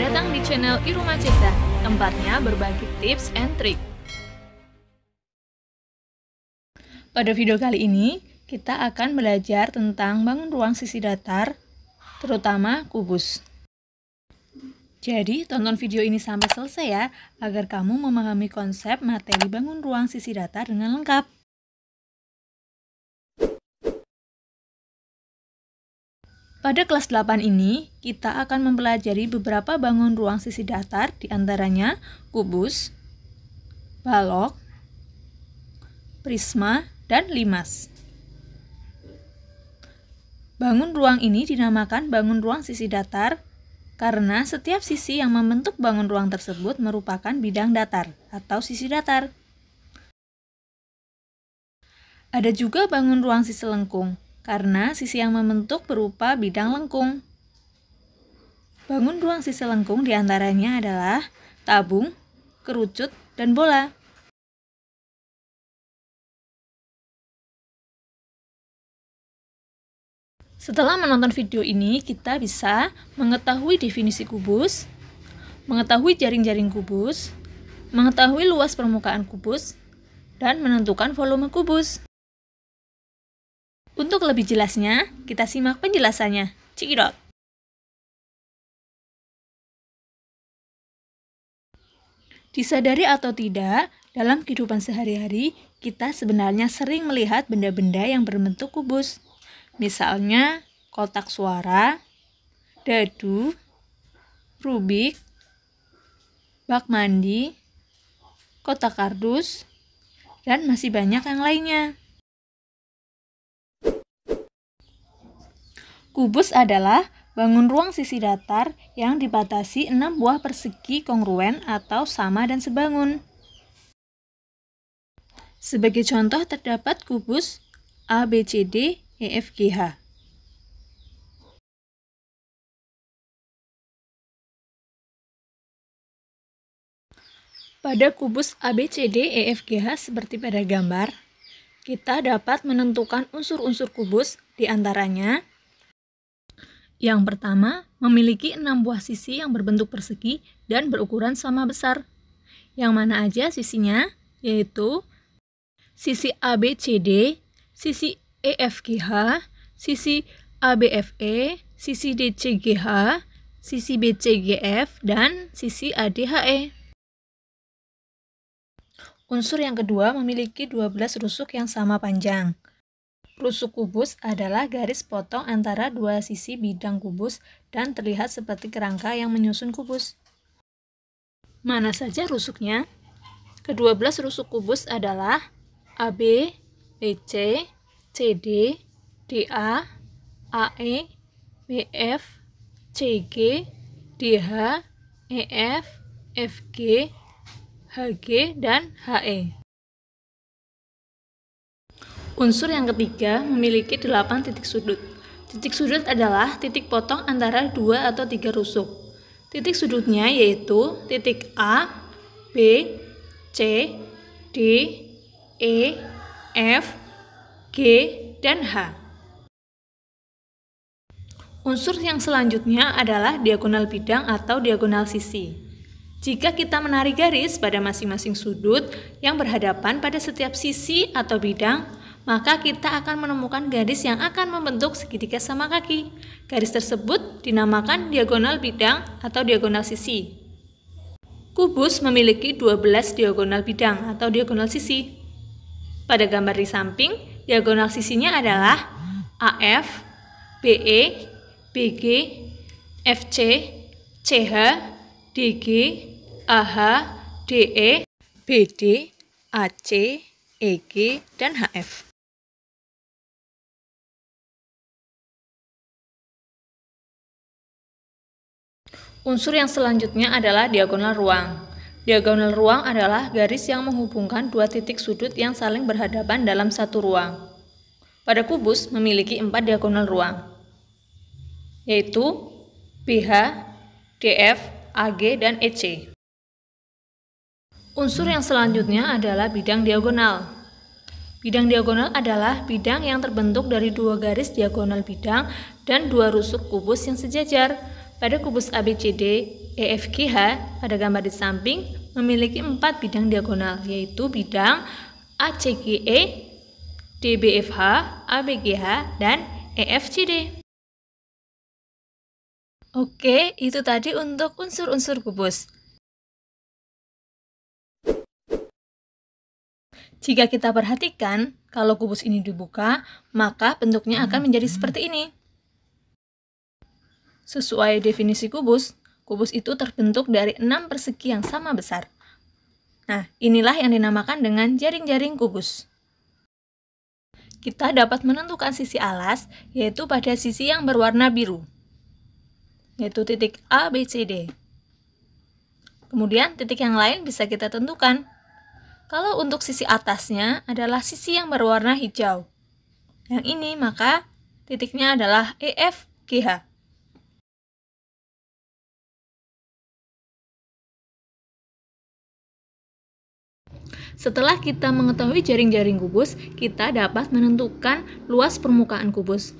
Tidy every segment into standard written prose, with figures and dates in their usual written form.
datang di channel Iruma Cesa, tempatnya berbagi tips and trik. Pada video kali ini, kita akan belajar tentang bangun ruang sisi datar, terutama kubus. Jadi, tonton video ini sampai selesai ya, agar kamu memahami konsep materi bangun ruang sisi datar dengan lengkap. Pada kelas 8 ini, kita akan mempelajari beberapa bangun ruang sisi datar, diantaranya kubus, balok, prisma, dan limas. Bangun ruang ini dinamakan bangun ruang sisi datar karena setiap sisi yang membentuk bangun ruang tersebut merupakan bidang datar atau sisi datar. Ada juga bangun ruang sisi lengkung, karena sisi yang membentuk berupa bidang lengkung. Bangun ruang sisi lengkung diantaranya adalah tabung, kerucut, dan bola. Setelah menonton video ini, kita bisa mengetahui definisi kubus, mengetahui jaring-jaring kubus, mengetahui luas permukaan kubus, dan menentukan volume kubus. Untuk lebih jelasnya, kita simak penjelasannya. Cekidot. Disadari atau tidak, dalam kehidupan sehari-hari, kita sebenarnya sering melihat benda-benda yang berbentuk kubus. Misalnya, kotak suara, dadu, rubik, bak mandi, kotak kardus, dan masih banyak yang lainnya. Kubus adalah bangun ruang sisi datar yang dibatasi 6 buah persegi kongruen atau sama dan sebangun. Sebagai contoh terdapat kubus A, B, C, D, E, F, G, H. Pada kubus A, B, C, D, E, F, G, H seperti pada gambar, kita dapat menentukan unsur-unsur kubus, diantaranya yang pertama, memiliki 6 buah sisi yang berbentuk persegi dan berukuran sama besar. Yang mana aja sisinya? Yaitu sisi ABCD, sisi EFGH, sisi ABFE, sisi DCGH, sisi BCGF, dan sisi ADHE. Unsur yang kedua memiliki 12 rusuk yang sama panjang. Rusuk kubus adalah garis potong antara dua sisi bidang kubus dan terlihat seperti kerangka yang menyusun kubus. Mana saja rusuknya? Ke-12 rusuk kubus adalah AB, BC, CD, DA, AE, BF, CG, DH, EF, FG, HG, dan HE. Unsur yang ketiga memiliki 8 titik sudut. Titik sudut adalah titik potong antara 2 atau 3 rusuk. Titik sudutnya yaitu titik A, B, C, D, E, F, G, dan H. Unsur yang selanjutnya adalah diagonal bidang atau diagonal sisi. Jika kita menarik garis pada masing-masing sudut yang berhadapan pada setiap sisi atau bidang, maka kita akan menemukan garis yang akan membentuk segitiga sama kaki. Garis tersebut dinamakan diagonal bidang atau diagonal sisi. Kubus memiliki 12 diagonal bidang atau diagonal sisi. Pada gambar di samping, diagonal sisinya adalah AF, BE, BG, FC, CH, DG, AH, DE, BD, AC, EG, dan HF. Unsur yang selanjutnya adalah diagonal ruang. Diagonal ruang adalah garis yang menghubungkan dua titik sudut yang saling berhadapan dalam satu ruang. Pada kubus memiliki 4 diagonal ruang, yaitu BH, DF, AG, dan EC. Unsur yang selanjutnya adalah bidang diagonal. Bidang diagonal adalah bidang yang terbentuk dari 2 garis diagonal bidang dan 2 rusuk kubus yang sejajar. Pada kubus ABCD, EFGH pada gambar di samping memiliki 4 bidang diagonal, yaitu bidang ACGE, DBFH, ABGH, dan EFCD. Oke, itu tadi untuk unsur-unsur kubus. Jika kita perhatikan, kalau kubus ini dibuka, maka bentuknya akan menjadi seperti ini. Sesuai definisi kubus, kubus itu terbentuk dari 6 persegi yang sama besar. Nah, inilah yang dinamakan dengan jaring-jaring kubus. Kita dapat menentukan sisi alas, yaitu pada sisi yang berwarna biru, yaitu titik A, B, C, D. Kemudian, titik yang lain bisa kita tentukan. Kalau untuk sisi atasnya adalah sisi yang berwarna hijau. Yang ini maka titiknya adalah EFGH. Setelah kita mengetahui jaring-jaring kubus, kita dapat menentukan luas permukaan kubus.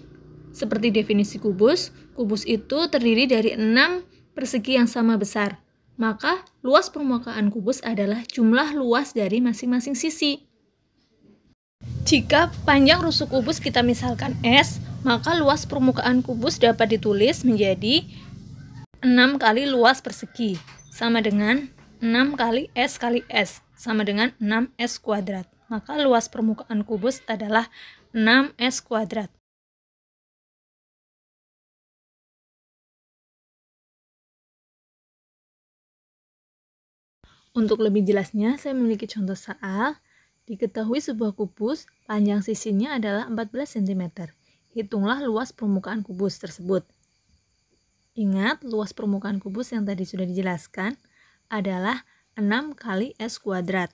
Seperti definisi kubus, kubus itu terdiri dari 6 persegi yang sama besar. Maka, luas permukaan kubus adalah jumlah luas dari masing-masing sisi. Jika panjang rusuk kubus kita misalkan S, maka luas permukaan kubus dapat ditulis menjadi 6 kali luas persegi, sama dengan 6 kali S kali S, sama dengan 6S kuadrat. Maka luas permukaan kubus adalah 6S kuadrat. Untuk lebih jelasnya, saya memiliki contoh soal. Diketahui sebuah kubus, panjang sisinya adalah 14 cm. Hitunglah luas permukaan kubus tersebut. Ingat, luas permukaan kubus yang tadi sudah dijelaskan adalah 6 kali S kuadrat.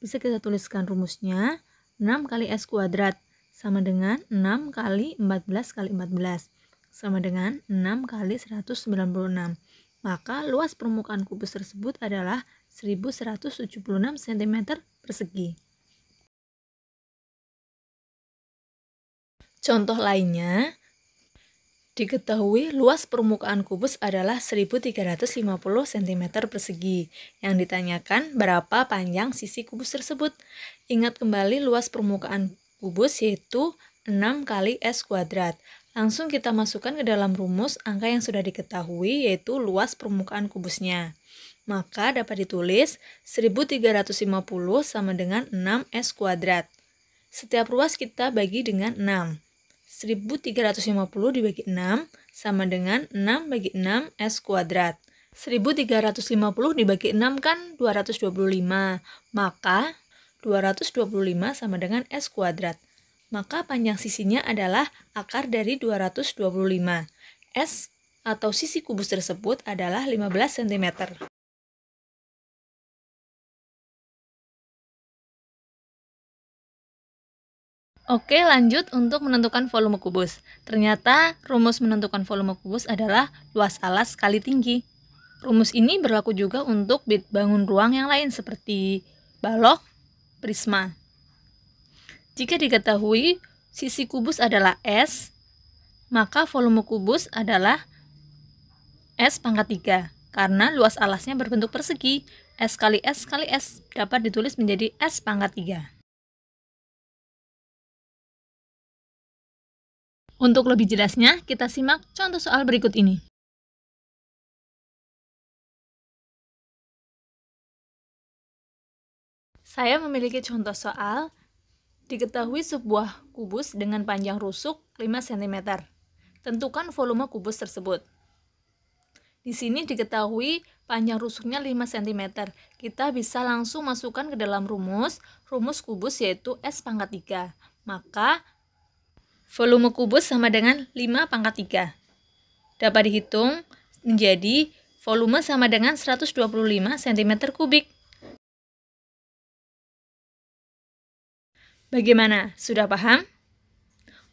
Bisa kita tuliskan rumusnya, 6 kali S kuadrat sama dengan 6 kali 14 kali 14, sama dengan 6 kali 196. Maka luas permukaan kubus tersebut adalah 1176 cm persegi. Contoh lainnya, diketahui luas permukaan kubus adalah 1350 cm persegi. Yang ditanyakan berapa panjang sisi kubus tersebut. Ingat kembali luas permukaan kubus yaitu 6 kali S kuadrat. Langsung kita masukkan ke dalam rumus angka yang sudah diketahui yaitu luas permukaan kubusnya. Maka dapat ditulis 1350 sama dengan 6S kuadrat. Setiap ruas kita bagi dengan 6. 1350 dibagi 6 sama dengan 6 bagi 6 S kuadrat. 1350 dibagi 6 kan 225. Maka 225 sama dengan S kuadrat. Maka panjang sisinya adalah akar dari 225. S atau sisi kubus tersebut adalah 15 cm. Oke, lanjut untuk menentukan volume kubus. Ternyata rumus menentukan volume kubus adalah luas alas kali tinggi. Rumus ini berlaku juga untuk bangun ruang yang lain seperti balok, prisma. Jika diketahui sisi kubus adalah S, maka volume kubus adalah S pangkat 3. Karena luas alasnya berbentuk persegi, S kali S kali S dapat ditulis menjadi S pangkat 3. Untuk lebih jelasnya, kita simak contoh soal berikut ini. Saya memiliki contoh soal. Diketahui sebuah kubus dengan panjang rusuk 5 cm. Tentukan volume kubus tersebut. Di sini diketahui panjang rusuknya 5 cm. Kita bisa langsung masukkan ke dalam rumus kubus yaitu S pangkat 3. Maka volume kubus sama dengan 5 pangkat 3. Dapat dihitung menjadi volume sama dengan 125 cm kubik. Bagaimana? Sudah paham?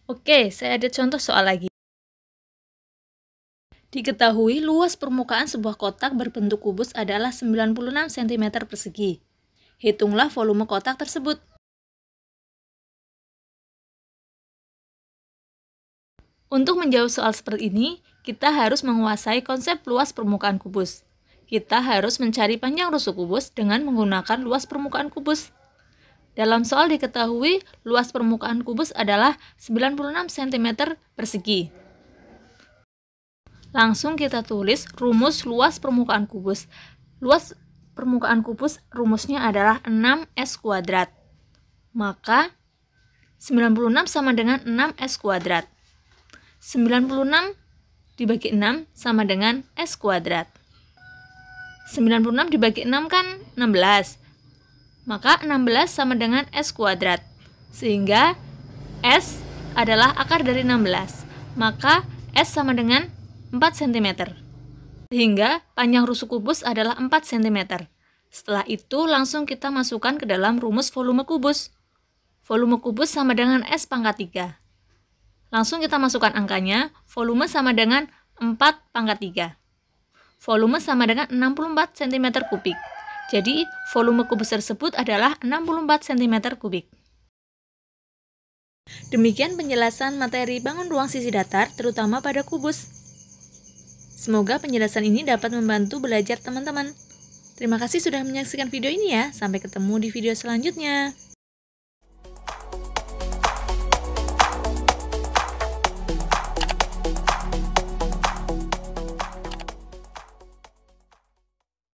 Oke, saya ada contoh soal lagi. Diketahui luas permukaan sebuah kotak berbentuk kubus adalah 96 cm persegi. Hitunglah volume kotak tersebut. Untuk menjawab soal seperti ini, kita harus menguasai konsep luas permukaan kubus. kita harus mencari panjang rusuk kubus dengan menggunakan luas permukaan kubus. Dalam soal diketahui luas permukaan kubus adalah 96 cm persegi. Langsung kita tulis rumus luas permukaan kubus. Luas permukaan kubus rumusnya adalah 6S kuadrat. Maka 96 sama dengan 6S kuadrat. 96 dibagi 6 sama dengan S kuadrat. 96 dibagi 6 kan 16. Maka 16 sama dengan S kuadrat. Sehingga S adalah akar dari 16. Maka S sama dengan 4 cm. Sehingga panjang rusuk kubus adalah 4 cm. Setelah itu langsung kita masukkan ke dalam rumus volume kubus. Volume kubus sama dengan S pangkat 3. Langsung kita masukkan angkanya, volume sama dengan 4 pangkat 3. Volume sama dengan 64 cm kubik. Jadi, volume kubus tersebut adalah 64 cm kubik. Demikian penjelasan materi bangun ruang sisi datar, terutama pada kubus. Semoga penjelasan ini dapat membantu belajar teman-teman. Terima kasih sudah menyaksikan video ini ya. Sampai ketemu di video selanjutnya.